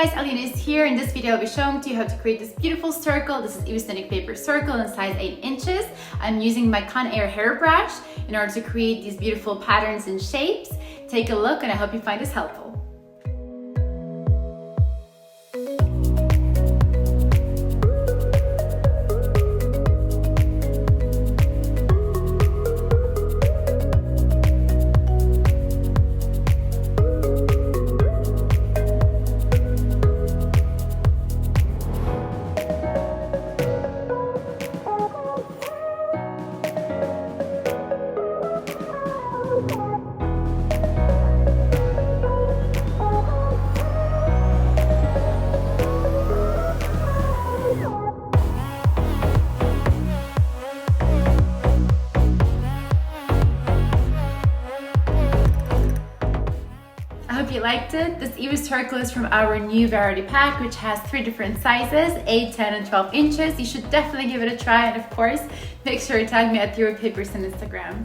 guys, Alina is here. In this video I'll be showing to you how to create this beautiful circle. This is Evosonic paper circle in size 8 inches. I'm using my Conair hairbrush in order to create these beautiful patterns and shapes. Take a look and I hope you find this helpful. I hope you liked it. This Evo circle is from our new variety pack, which has 3 different sizes, 8, 10, and 12 inches. You should definitely give it a try, and of course, make sure to tag me at Europapers on Instagram.